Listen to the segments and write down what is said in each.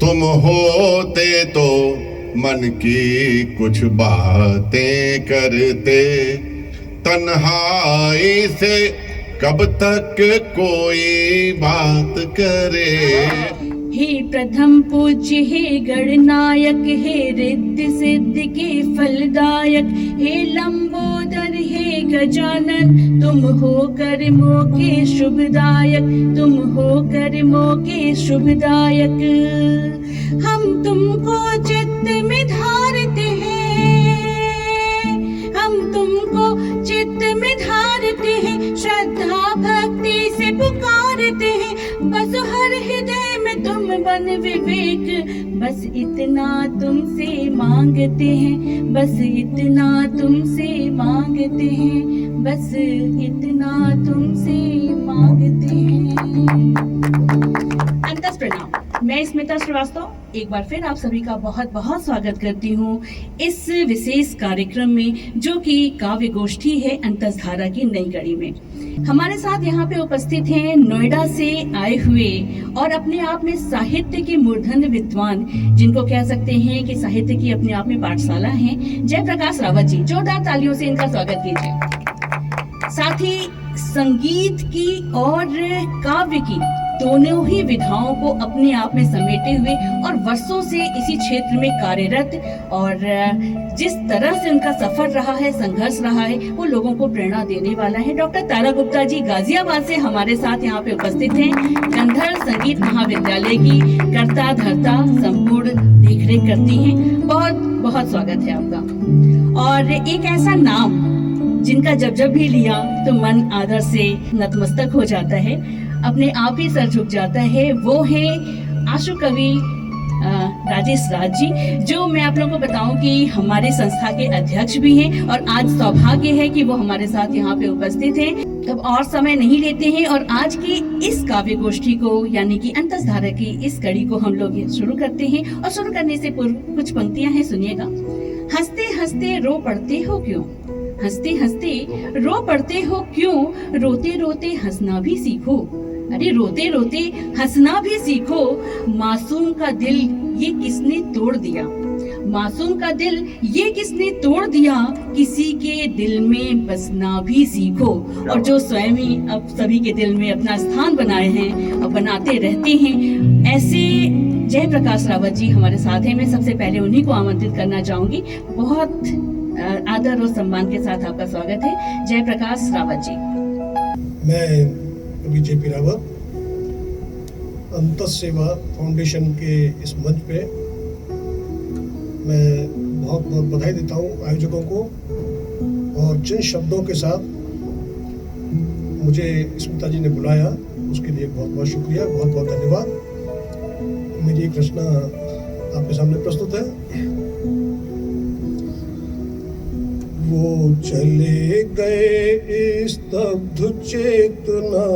तुम होते तो मन की कुछ बातें करते, तन्हाई से कब तक कोई बात करे। हे प्रथम पूज्य, हे गणनायक, हे रिद्धि सिद्धि के फलदायक, हे लंबोदर, हे गजानन, तुम हो कर्मों के शुभदायक, तुम हो कर्मों के शुभदायक। हम तुमको चित्त में धारते हैं, हम तुमको चित्त में धारते हैं, श्रद्धा भक्ति से पुकारते हैं। बस हर हृदय में तुम बन विवेक, बस इतना तुमसे मांगते हैं, बस इतना तुमसे मांगते हैं, बस इतना तुमसे मांगते हैं। अंतस प्रणाम। मैं स्मिता श्रीवास्तव एक बार फिर आप सभी का बहुत बहुत स्वागत करती हूँ इस विशेष कार्यक्रम में, जो कि काव्य गोष्ठी है अंतस धारा की नई कड़ी में। हमारे साथ यहाँ पे उपस्थित हैं नोएडा से आए हुए और अपने आप में साहित्य के मूर्धन्य विद्वान, जिनको कह सकते हैं कि साहित्य की अपने आप में पाठशाला है, जयप्रकाश रावत जी। जोरदार तालियों से इनका स्वागत कीजिए। साथ ही संगीत की और काव्य की दोनों ही विधाओं को अपने आप में समेटे हुए और वर्षों से इसी क्षेत्र में कार्यरत, और जिस तरह से उनका सफर रहा है, संघर्ष रहा है, वो लोगों को प्रेरणा देने वाला है। डॉक्टर तारा गुप्ता जी गाजियाबाद से हमारे साथ यहाँ पे उपस्थित हैं। गंधर्व संगीत महाविद्यालय की कर्ता धर्ता संपूर्ण देखरेख करती हैं। बहुत बहुत स्वागत है आपका। और एक ऐसा नाम जिनका जब जब भी लिया तो मन आदर से नतमस्तक हो जाता है, अपने आप ही सर झुक जाता है, वो है आशु कवि राजेश राज जी, जो मैं आप लोगों को बताऊं कि हमारे संस्था के अध्यक्ष भी हैं और आज सौभाग्य है कि वो हमारे साथ यहाँ पे उपस्थित हैं। तब और समय नहीं लेते हैं और आज की इस काव्य गोष्ठी को यानी कि अंतस धारा की इस कड़ी को हम लोग शुरू करते हैं। और शुरू करने से पूर्व कुछ पंक्तियां हैं, सुनिएगा। हंसते हंसते रो पड़ते हो क्यों, हंसते हंसते रो पड़ते हो क्यों, रोते रोते हंसना भी सीखो। अरे रोते रोते हंसना भी सीखो, मासूम का दिल ये किसने तोड़ दिया, मासूम का दिल ये किसने तोड़ दिया, किसी के दिल में बसना भी सीखो। और जो स्वयं ही अब सभी के दिल में अपना स्थान बनाए हैं और बनाते रहते हैं, ऐसे जयप्रकाश रावत जी हमारे साथ हैं। मैं सबसे पहले उन्हीं को आमंत्रित करना चाहूंगी। बहुत आदर और सम्मान के साथ आपका स्वागत है जयप्रकाश रावत जी। मैं कवि जेपी रावत अंतस सेवा फाउंडेशन के इस मंच पे मैं बहुत बहुत बधाई देता हूँ आयोजकों को, और जिन शब्दों के साथ मुझे स्मिता जी ने बुलाया उसके लिए बहुत बहुत शुक्रिया, बहुत बहुत धन्यवाद। मेरी एक रचना आपके सामने प्रस्तुत है। वो चले गए स्तब्ध चेतना,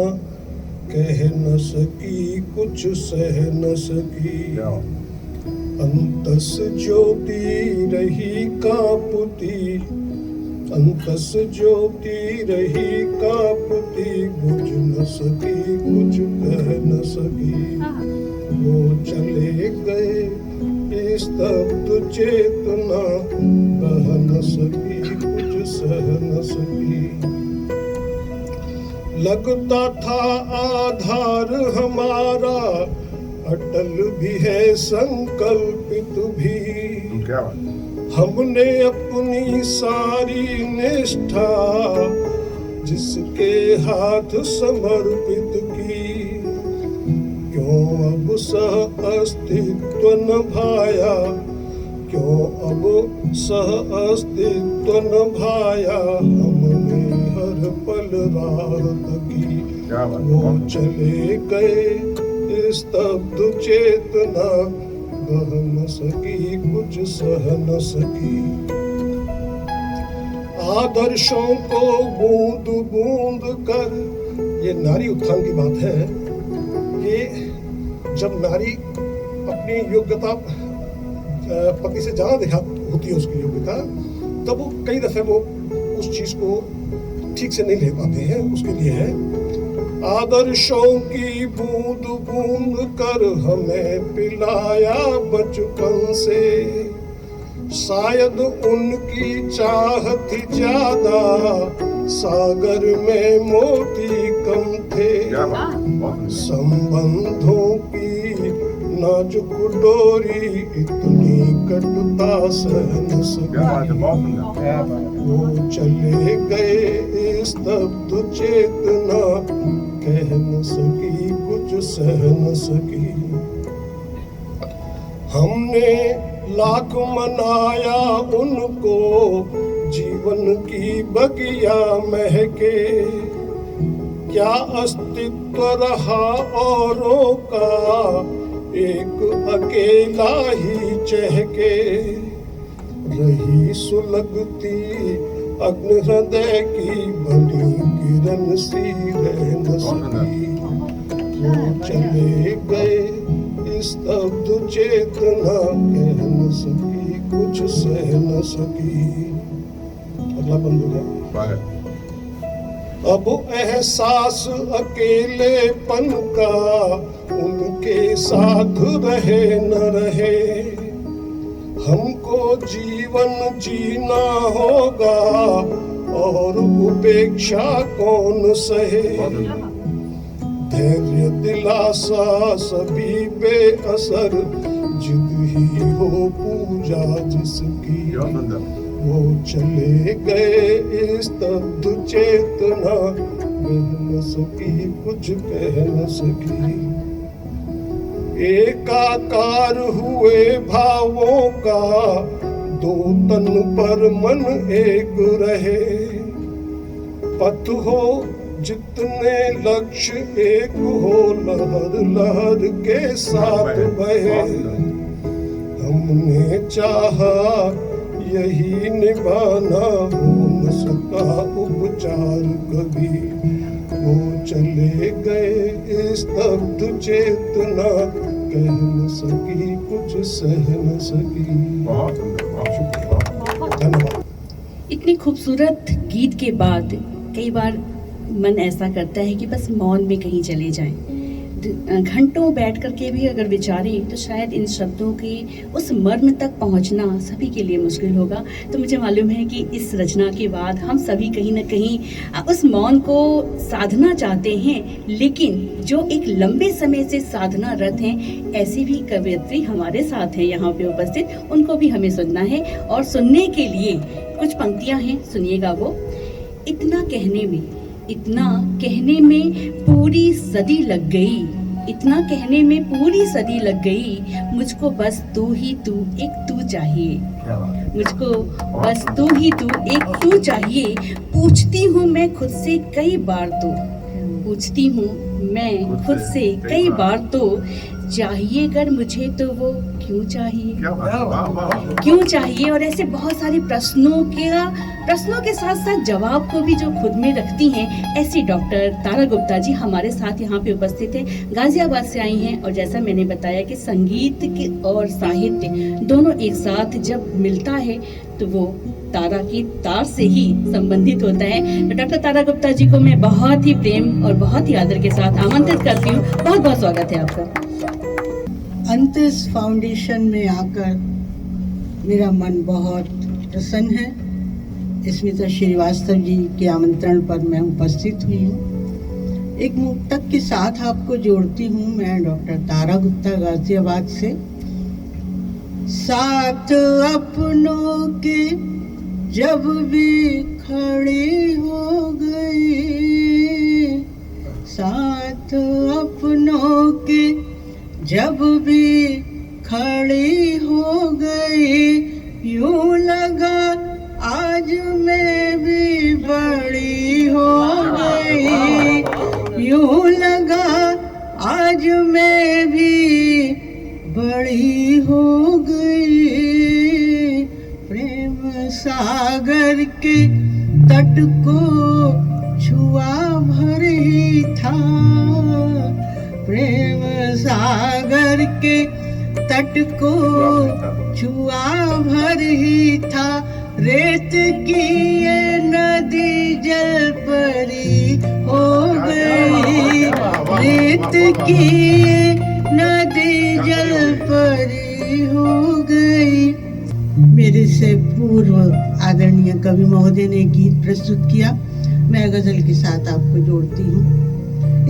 कह न सकी कुछ सह न सकी, अंतस ज्योति रही कांपती, अंतस ज्योति रही कांपती, बुझ न सकी कुछ कह न सकी। वो चले गए स्तब्ध चेतना, कह न सकी कुछ सह न सकी। लगता था आधार हमारा, अटल भी है संकल्पित भी, हमने अपनी सारी निष्ठा जिसके हाथ समर्पित की। क्यों अब सह अस्तित्व निभाया, क्यों अब सह अस्तित्व निभाया, हमने हर पल रात की। वो चले गए स्तब्ध चेतना, बह न सकी कुछ सह न सकी। आदर्शों को बूंद बूंद कर, ये नारी उत्थान की बात है कि जब नारी अपनी योग्यता पति से ज्यादा दिखा होती है उसकी योग्यता, तब वो कई दफे वो उस चीज को ठीक से नहीं ले पाते हैं। उसके लिए है आदर्शों की बूंद बूंद कर हमें पिलाया बचपन से। शायद उनकी चाह थी ज्यादा, सागर में मोती कम थे। संबंधों की नाजुक डोरी इतनी कटुता सह न सकी। वो चले गए स्तब्ध चेतना, कह न सकी कुछ सह न सकी। हमने लाख मनाया उनको, जीवन की बगिया महके। क्या अस्तित्व रहा औरों का, एक अकेला ही चहके। रही सुलगती अग्नि हृदय की बनी किरण सी रह न सकी। वो चले गए स्तब्ध चेतना, कह न सकी कुछ सह न सकी। अगला बंद हो गया। अब एहसास अकेलेपन का उनके साथ रहे न रहे। हमको जीवन जीना होगा और उपेक्षा कौन सहे। धैर्य दिलासा सभी बेअसर, जिद ही हो पूजा जिसकी। वो चले गए स्तब्ध चेतना, कह न सकी कुछ कह न सकी। एकाकार हुए भावों का, दो तन पर मन एक रहे। पथ हो जितने लक्ष्य एक हो, लहर लहर के साथ बहे। हमने चाहा यही निभाना, हो न सका उपचार कभी। वो चले गए स्तब्ध चेतना, कह न सकी कुछ सह न सकी। धन्यवाद। इतनी खूबसूरत गीत के बाद कई बार मन ऐसा करता है कि बस मौन में कहीं चले जाएं। घंटों बैठ कर के भी अगर विचारें तो शायद इन शब्दों के उस मर्म तक पहुंचना सभी के लिए मुश्किल होगा। तो मुझे मालूम है कि इस रचना के बाद हम सभी कहीं ना कहीं उस मौन को साधना चाहते हैं, लेकिन जो एक लंबे समय से साधनारत हैं, ऐसी भी कवयित्री हमारे साथ हैं यहाँ पे उपस्थित, उनको भी हमें सुनना है। और सुनने के लिए कुछ पंक्तियाँ हैं, सुनिएगा वो। इतना कहने में पूरी सदी लग गई, इतना कहने में पूरी सदी लग गई। मुझको बस तू ही तू, एक तू चाहिए। मुझको बस तू ही तू, एक तू चाहिए। पूछती हूँ मैं खुद से कई बार तो, पूछती हूँ मैं खुद से कई बार तो, चाहिए अगर मुझे तो वो क्यों चाहिए, क्यों चाहिए। और ऐसे बहुत सारे प्रश्नों के साथ साथ जवाब को भी जो खुद में रखती हैं, ऐसी डॉक्टर तारा गुप्ता जी हमारे साथ यहाँ पे उपस्थित हैं। गाजियाबाद से आई हैं और जैसा मैंने बताया कि संगीत के और साहित्य दोनों एक साथ जब मिलता है तो वो तारा की तार से ही संबंधित होता है। तो डॉक्टर तारा गुप्ता जी को मैं बहुत ही प्रेम और बहुत ही आदर के साथ आमंत्रित करती हूँ। बहुत बहुत स्वागत है आपका। अंतस फाउंडेशन में आकर मेरा मन बहुत प्रसन्न है। स्मिता श्रीवास्तव जी के आमंत्रण पर मैं उपस्थित हुई हूँ। एक मुक्तक के साथ आपको जोड़ती हूँ। मैं डॉक्टर तारा गुप्ता गाजियाबाद से। साथ अपनों के जब भी खड़े हो गए, साथ अपनों के जब भी खड़े हो गए, यूं लगा आज मैं भी बड़ी हो गई, यूं लगा आज मैं भी बड़ी हो गई। प्रेम सागर के तट को छुआ भर ही था, प्रेम सागर के तट को छुआ भर ही था। रेत की ये नदी जल परी हो गई, रेत की ये नदी जल परी हो गई। मेरे से पूर्व आदरणीय कवि महोदय ने गीत प्रस्तुत किया, मैं गजल के साथ आपको जोड़ती हूँ।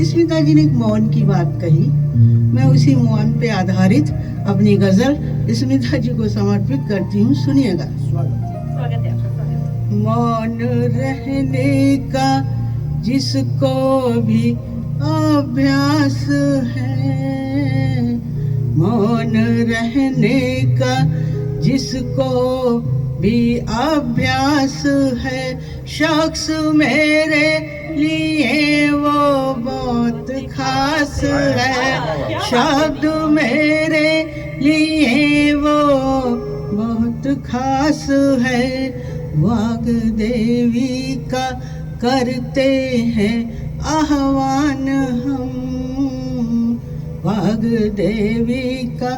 स्मिता जी ने एक मौन की बात कही, मैं उसी मौन पे आधारित अपनी गजल स्मिता जी को समर्पित करती हूँ, सुनिएगा। मौन रहने का जिसको भी अभ्यास है, मौन रहने का जिसको भी अभ्यास है, शख्स मेरे लिए वो बहुत खास है, शब्द मेरे लिए वो बहुत खास है। वाग्देवी का करते हैं आह्वान हम, वाग्देवी का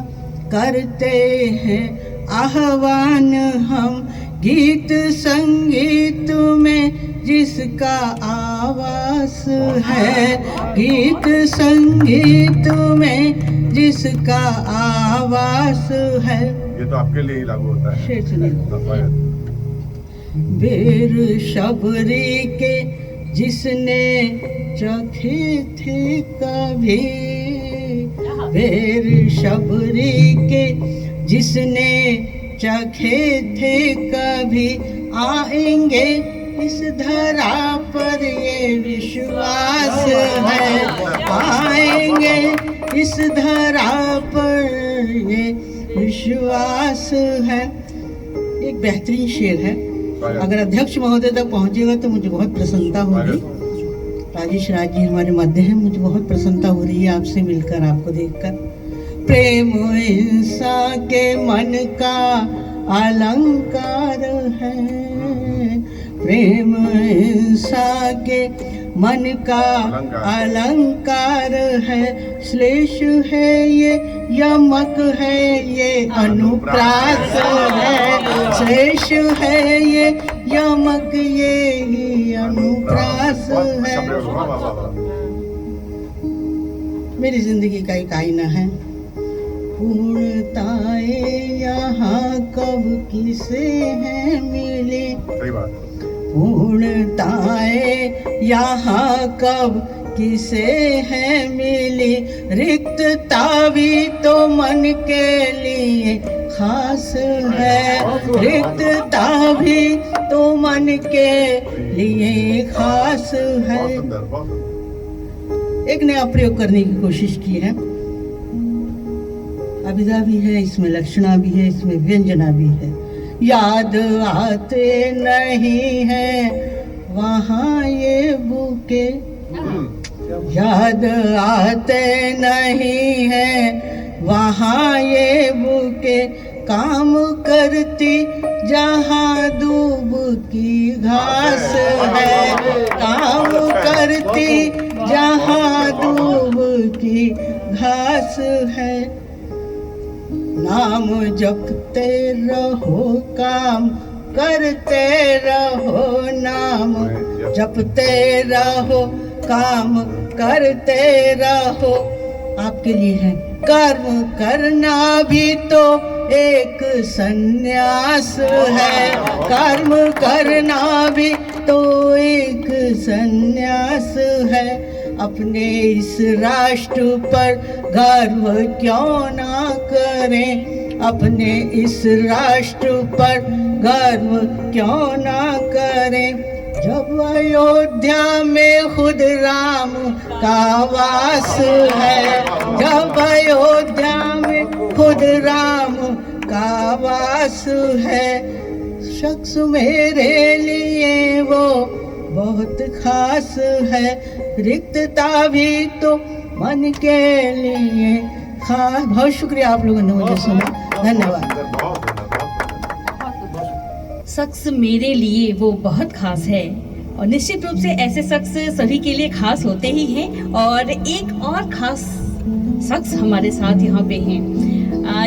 करते हैं आह्वान हम, गीत संगीत में जिसका आवास है, गीत संगीत में जिसका आवास है। ये तो आपके लिए ही लागू होता है। शेर सुनिए। बेर शबरी के जिसने चखे थे कभी, बेर शबरी के जिसने चखे थे कभी, आएंगे इस धरा पर ये विश्वास है, आएंगे इस धरा पर ये विश्वास है। एक बेहतरीन शेर है, अगर अध्यक्ष महोदय तक पहुंचेगा तो मुझे बहुत प्रसन्नता होगी। राजेश राज जी हमारे मध्य हैं, मुझे बहुत प्रसन्नता हो रही है आपसे मिलकर, आपको देखकर। प्रेम इंसान के मन का अलंकार है, प्रेम इंसान के मन का अलंकार है, श्लेष है ये यमक है ये अनुप्रास है, श्लेष है ये यमक ये ही अनुप्रास है। मेरी जिंदगी का एक आईना है, पूर्णताएं यहाँ कब किसे है मिली, पूर्णताएं यहाँ कब किसे है मिली, रिक्तता भी तो मन के लिए खास है, रिक्तता भी तो मन के लिए खास है। एक नया प्रयोग करने की कोशिश की है, अभिधा भी है इसमें, लक्षणा भी है इसमें, व्यंजना भी है। याद आते नहीं है वहाँ ये बुके, याद आते नहीं है वहाँ ये बुके, काम करती जहाँ दूब की घास है, काम करती जहाँ दूब की घास है। नाम जपते रहो काम करते रहो, नाम जपते रहो काम करते रहो। आपके लिए है, कर्म करना भी तो एक संन्यास है, कर्म करना भी तो एक संन्यास है। अपने इस राष्ट्र पर गर्व क्यों ना करें, अपने इस राष्ट्र पर गर्व क्यों ना करें। जब अयोध्या में खुद राम का वास है, जब अयोध्या में खुद राम का वास है, शख्स मेरे लिए वो बहुत खास है, रिक्तता भी तो मन के लिए खास। बहुत शुक्रिया आप लोगों ने मुझे सुना, धन्यवाद। शख्स मेरे लिए वो बहुत खास है, और निश्चित रूप से ऐसे शख्स सभी के लिए खास होते ही हैं। और एक और खास शख्स हमारे साथ यहाँ पे हैं,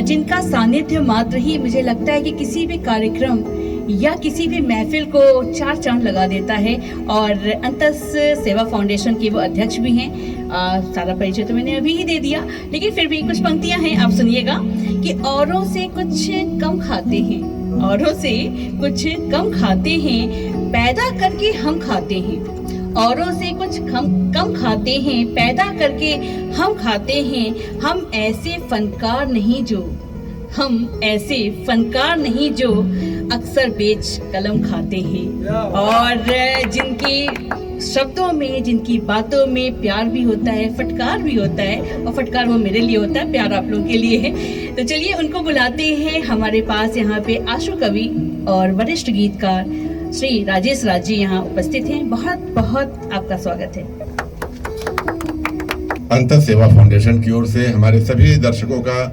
जिनका सानिध्य मात्र ही मुझे लगता है कि किसी भी कार्यक्रम या किसी भी महफिल को चार चांद लगा देता है। और अंतस सेवा फाउंडेशन के वो अध्यक्ष भी हैं। सारा परिचय तो मैंने अभी ही दे दिया, लेकिन फिर भी कुछ पंक्तियां हैं, आप सुनिएगा कि औरों से कुछ कम खाते हैं, औरों से कुछ कम खाते हैं, पैदा करके हम खाते हैं। औरों से कुछ कम खाते हैं, पैदा करके हम खाते हैं। हम ऐसे फनकार नहीं जो अक्सर बेच कलम खाते हैं। और जिनकी शब्दों में, जिनकी बातों में प्यार भी होता है, फटकार भी होता है, और फटकार वो मेरे लिए होता है, प्यार आप लोगों के लिए है। तो चलिए उनको बुलाते हैं हमारे पास। यहाँ पे आशु कवि और वरिष्ठ गीतकार श्री राजेश राज जी यहाँ उपस्थित हैं। बहुत बहुत आपका स्वागत है। अंतस सेवा फाउंडेशन की ओर से हमारे सभी दर्शकों का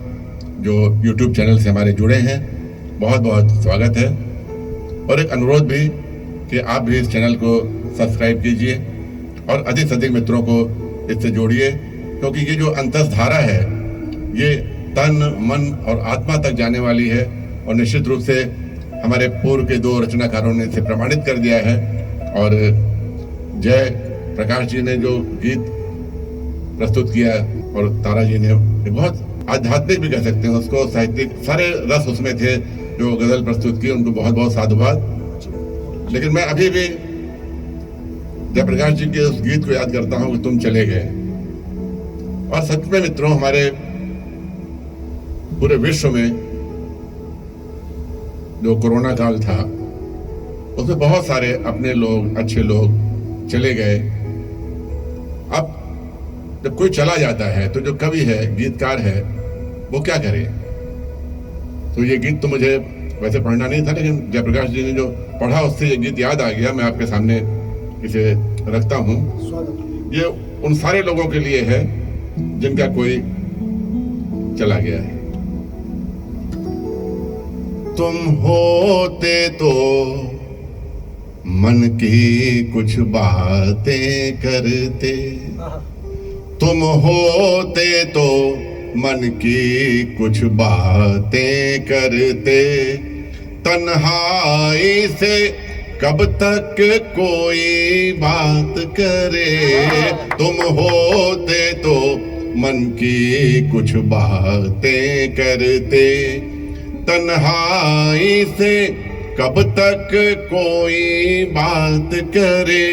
जो YouTube चैनल से हमारे जुड़े हैं, बहुत बहुत स्वागत है। और एक अनुरोध भी कि आप भी इस चैनल को सब्सक्राइब कीजिए और अधिक से अधिक मित्रों को इससे जोड़िए, क्योंकि ये जो अंतस धारा है ये तन मन और आत्मा तक जाने वाली है। और निश्चित रूप से हमारे पूर्व के दो रचनाकारों ने इसे प्रमाणित कर दिया है। और जय प्रकाश जी ने जो गीत प्रस्तुत किया और तारा जी ने बहुत आध्यात्मिक भी कह सकते हैं उसको, साहित्यिक सारे रस उसमें थे जो गजल प्रस्तुत की, उनको बहुत बहुत साधुवाद। लेकिन मैं अभी भी जयप्रकाश जी के उस गीत को याद करता हूं कि तुम चले गए। और सच में मित्रों, हमारे पूरे विश्व में जो कोरोना काल था उसमें बहुत सारे अपने लोग, अच्छे लोग चले गए। अब जब कोई चला जाता है तो जो कवि है, गीतकार है, वो क्या करे। तो ये गीत तो मुझे वैसे पढ़ना नहीं था, लेकिन जयप्रकाश जी ने जो पढ़ा उससे ये गीत याद आ गया। मैं आपके सामने इसे रखता हूँ। ये उन सारे लोगों के लिए है जिनका कोई चला गया है। तुम होते तो मन की कुछ बातें करते, तुम होते तो मन की कुछ बातें करते। तन्हाई से कब तक कोई बात करे, तुम होते तो मन की कुछ बातें करते। तन्हाई से कब तक कोई बात करे।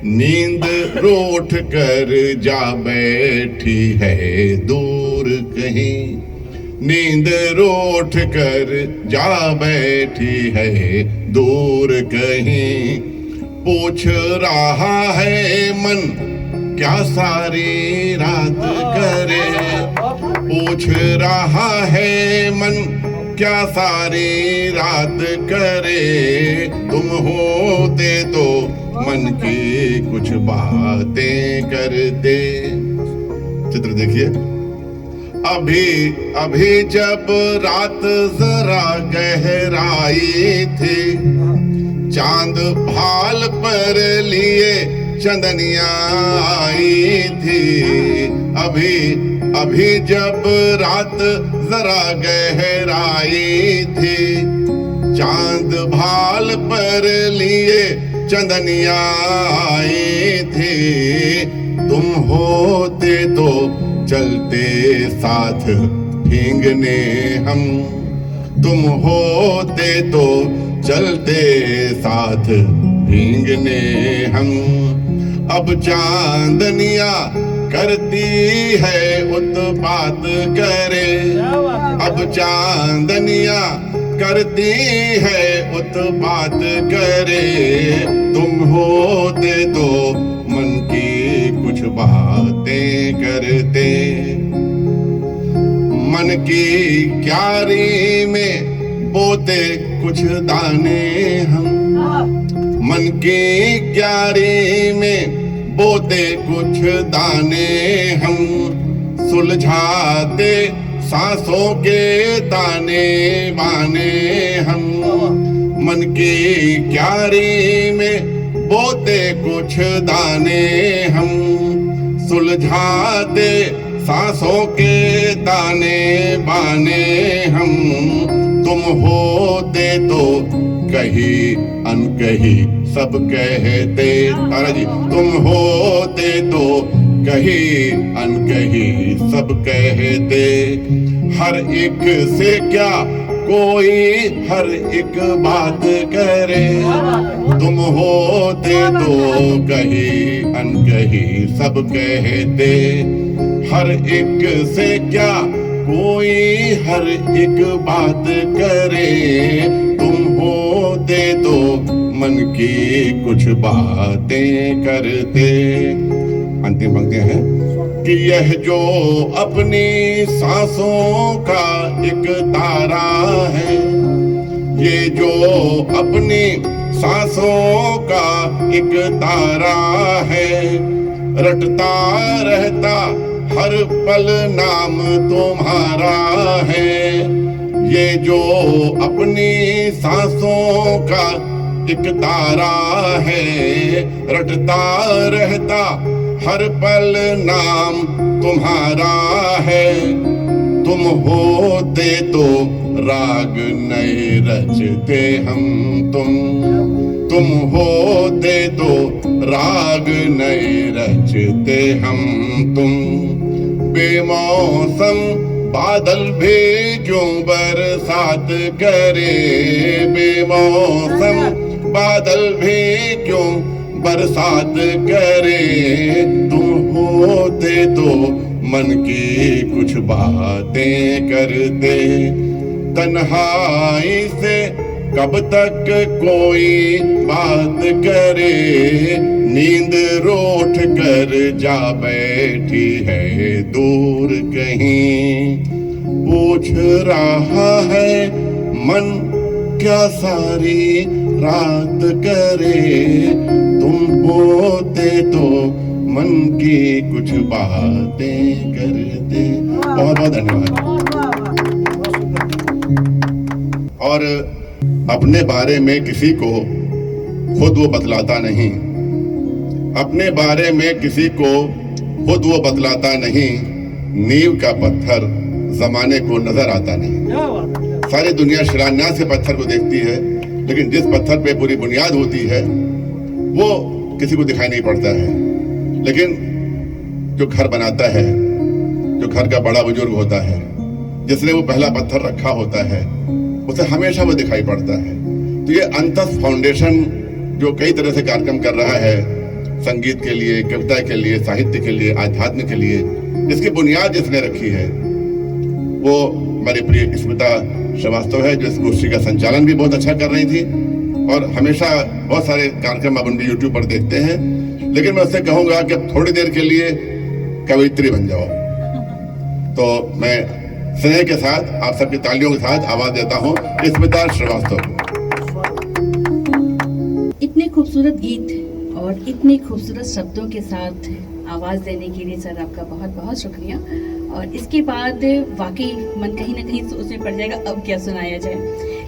नींद रूठ कर जा बैठी है दूर कहीं, नींद रूठ कर जा बैठी है दूर कहीं। पूछ रहा है मन क्या सारी रात करे, पूछ रहा है मन क्या सारी रात करे। तुम होते तो मन की कुछ बातें करते। चित्र देखिए। अभी जब रात जरा गहराई थी, चांद भाल पर लिए चंदनिया आई थी। अभी जब रात जरा गहराई थी, चांद भाल पर लिए चंदनिया आई थी। तुम होते तो चलते साथ भींगने हम, तुम होते तो चलते साथ भींगने हम। अब चांदनिया करती है उत्पात करे, अब चांदनिया करती है उत्पात करे। तुम होते तो मन की कुछ बातें करते। मन की क्यारी में बोते कुछ दाने हम, मन की क्यारी में बोते कुछ दाने हम। सुलझाते सांसों के ताने बाने हम। मन की क्यारी में बोते कुछ दाने हम। सुलझाते सांसों के ताने बाने हम। तुम होते तो कही अनकही सब कहते, तारा जी तुम होते तो कही अनकही सब कहते, हर एक से क्या कोई हर एक बात करे, तुम होते तो कही अनकही सब कहते, हर एक से क्या कोई हर एक बात करे, तुम होते तो मन की कुछ बातें करते। अंतिम पंक्ति है कि यह जो अपनी सांसों का एक तारा है, ये जो अपनी सांसों का एक तारा है, रटता रहता हर पल नाम तुम्हारा है, ये जो अपनी सांसों का एक तारा है, रटता रहता हर पल नाम तुम्हारा है, तुम होते तो राग नए रचते हम तुम होते तो राग नए रचते हम तुम, बेमौसम बादल भी क्यों बरसात करे, बेमौसम बादल भी क्यों बरसात करे, तुम होते तो मन की कुछ बातें करते, तन्हाई से कब तक कोई बात करे, नींद रोठ कर जा बैठी है दूर कहीं, पूछ रहा है मन क्या सारी रात करे, तुम होते तो मन की कुछ बातें करते। बहुत बहुत धन्यवाद। और अपने बारे में किसी को खुद वो बतलाता नहीं, अपने बारे में किसी को खुद वो बतलाता नहीं, नींव का पत्थर जमाने को नजर आता नहीं। सारी दुनिया शिलान्यास के पत्थर को देखती है, लेकिन जिस पत्थर पे पूरी बुनियाद होती है वो किसी को दिखाई नहीं पड़ता है। लेकिन जो घर बनाता है, जो घर का बड़ा बुजुर्ग होता है, जिसने वो पहला पत्थर रखा होता है, उसे हमेशा वो दिखाई पड़ता है। तो ये अंतस फाउंडेशन जो कई तरह से कार्यक्रम कर रहा है, संगीत के लिए, कविता के लिए, साहित्य के लिए, आध्यात्म के लिए, इसकी बुनियाद जिसने रखी है वो हमारी प्रिय स्मिता श्रीवास्तव है, जो इस गोष्ठी का संचालन भी बहुत अच्छा कर रही थी और हमेशा बहुत सारे कार्यक्रम आप उनके यूट्यूब पर देखते हैं। लेकिन मैं उससे कहूंगा कि अब थोड़ी देर के लिए कवयित्री बन जाओ। तो मैं स्नेह के साथ आप सबकी तालियों के साथ आवाज देता हूँ स्मिता श्रीवास्तव को। इतने खूबसूरत गीत और इतने खूबसूरत शब्दों के साथ आवाज़ देने के लिए सर आपका बहुत बहुत शुक्रिया। और इसके बाद वाकई मन कहीं ना कहीं सोच में पड़ जाएगा अब क्या सुनाया जाए,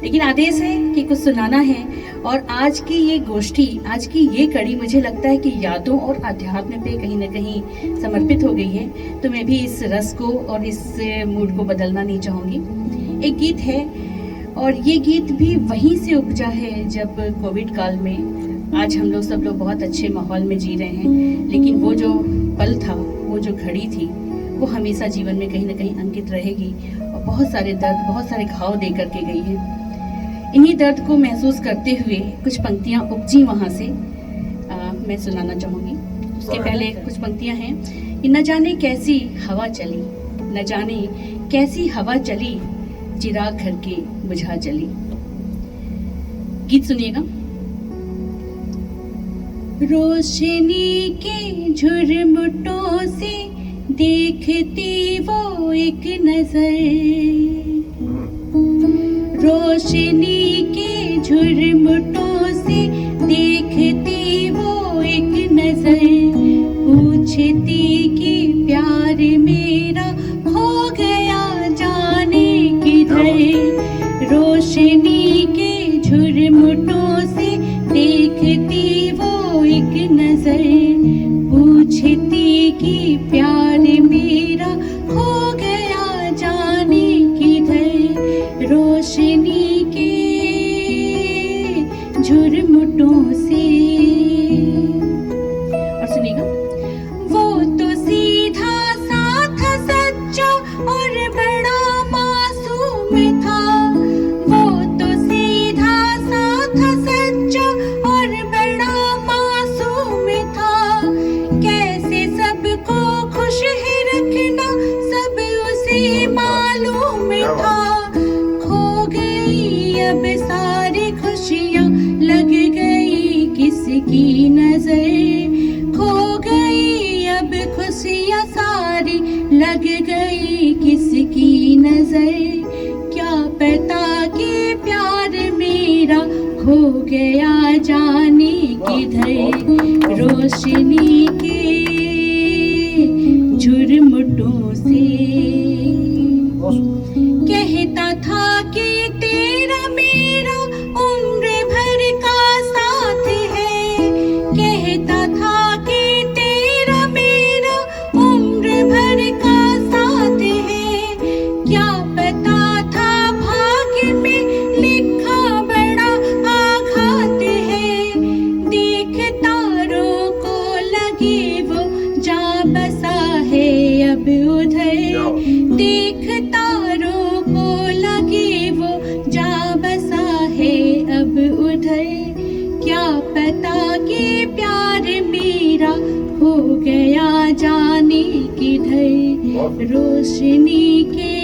लेकिन आदेश है कि कुछ सुनाना है। और आज की ये गोष्ठी, आज की ये कड़ी मुझे लगता है कि यादों और अध्यात्म पे कहीं ना कहीं समर्पित हो गई है, तो मैं भी इस रस को और इस मूड को बदलना नहीं चाहूँगी। एक गीत है और ये गीत भी वहीं से उपजा है जब कोविड काल में, आज हम लोग सब लोग बहुत अच्छे माहौल में जी रहे हैं, लेकिन वो जो पल था, वो जो घड़ी थी, वो हमेशा जीवन में कहीं ना कहीं अंकित रहेगी और बहुत सारे दर्द, बहुत सारे घाव दे करके गई है। इन्हीं दर्द को महसूस करते हुए कुछ पंक्तियाँ उपजी वहाँ से मैं सुनाना चाहूँगी। उसके पहले कुछ पंक्तियाँ हैं कि न जाने कैसी हवा चली, न जाने कैसी हवा चली, चिराग घर के बुझा जली। गीत सुनिएगा। रोशनी के झुरमुटों से देखती वो एक नजर, रोशनी के झुरमुटों से देखती वो एक नजर, पूछती कि प्यार मेरा हो गया जाने किधर, रोशनी के झुरमुटों से देखती वो एक नजर, पूछती कि प्यार मेरा हो गया जाने किधर, रोशनी के किसकी नजर, क्या पता कि प्यार मेरा खो गया जाने किधर। रोशनी के झुरमुटों से कहता था कि तेरा मेरा उम्र भर का साथ है, कहता था कि तेरा मेरा उम्र भर का साथ है। क्या पता था भाग्य में लिखा बड़ा आघात है। देख तारों को लगे वो जा बसा है अब उधर, देख तारों को लगे वो जा बसा है अब उधर। क्या पता कि प्यार मेरा हो गया जाने किधर। रोशनी के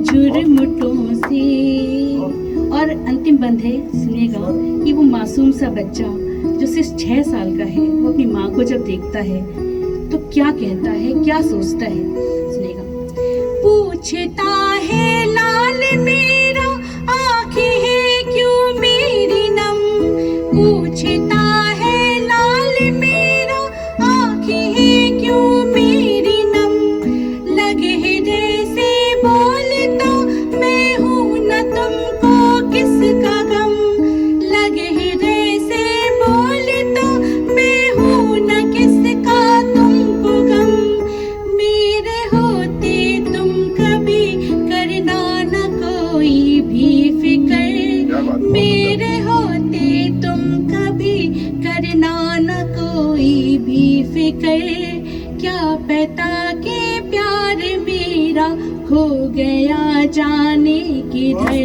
झुरमुटों से। और अंतिम बंद है, सुनिएगा कि वो मासूम सा बच्चा जो सिर्फ 6 साल का है, वो अपनी माँ को जब देखता है तो क्या कहता है, क्या सोचता है, सुनिएगा। पूछता है लाल मेरा आँखें है क्यों मेरी नम, पूछता है लाल मेरा आँखें है क्यों मेरी नम। लगे हृदय से बोलता मैं हूँ न तुमको किसका गम, लगे हृदय से बोलता मैं हूँ न किसका तुमको गम। मेरे होते तुम कभी करना न कोई भी फिक्र, मेरे होते तुम कभी करना न कोई भी फिक्र। क्या पता कि प्यार मेरा हो गया जाने किधर।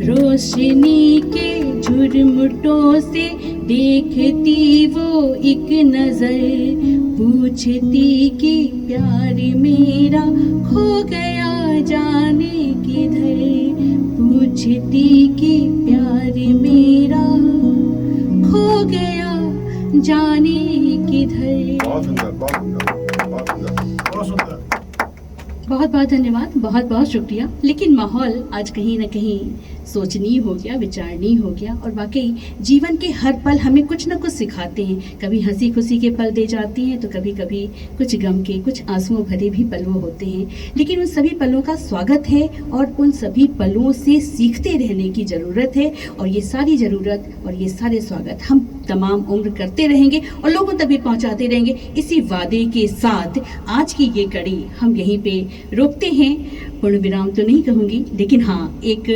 रोशनी के झुरमुटों से देखती वो एक नजर, पूछती कि प्यार मेरा खो गया जाने किधर, पूछती कि प्यार मेरा खो गया जाने किधर। बहुत सुंदर, बहुत सुंदर, बहुत सुंदर, बहुत सुंदर। बहुत बहुत धन्यवाद, बहुत बहुत शुक्रिया। लेकिन माहौल आज कहीं ना कहीं सोचनीय हो गया, विचारणीय हो गया। और वाकई जीवन के हर पल हमें कुछ ना कुछ सिखाते हैं। कभी हंसी खुशी के पल दे जाती हैं तो कभी कभी कुछ गम के, कुछ आंसुओं भरे भी पल वो होते हैं। लेकिन उन सभी पलों का स्वागत है और उन सभी पलों से सीखते रहने की ज़रूरत है। और ये सारी ज़रूरत और ये सारे स्वागत हम तमाम उम्र करते रहेंगे और लोगों तक भी पहुँचाते रहेंगे। इसी वादे के साथ आज की ये कड़ी हम यहीं पे रोकते हैं। पूर्ण विराम तो नहीं कहूँगी, लेकिन हाँ एक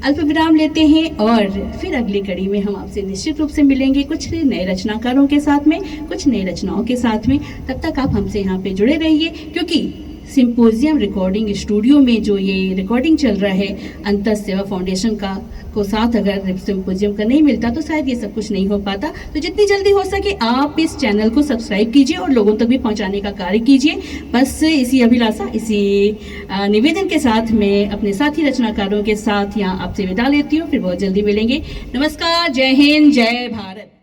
अल्प विराम लेते हैं और फिर अगली कड़ी में हम आपसे निश्चित रूप से मिलेंगे कुछ नए रचनाकारों के साथ में, कुछ नए रचनाओं के साथ में। तब तक आप हमसे यहाँ पे जुड़े रहिए, क्योंकि सिंपोजियम रिकॉर्डिंग स्टूडियो में जो ये रिकॉर्डिंग चल रहा है अंतस सेवा फाउंडेशन का को साथ अगर सिंपोजियम का नहीं मिलता तो शायद ये सब कुछ नहीं हो पाता। तो जितनी जल्दी हो सके आप इस चैनल को सब्सक्राइब कीजिए और लोगों तक भी पहुंचाने का कार्य कीजिए। बस इसी अभिलाषा, इसी निवेदन के साथ मैं अपने साथी रचनाकारों के साथ यहाँ आपसे विदा लेती हूँ। फिर बहुत जल्दी मिलेंगे। नमस्कार, जय हिंद, जय भारत।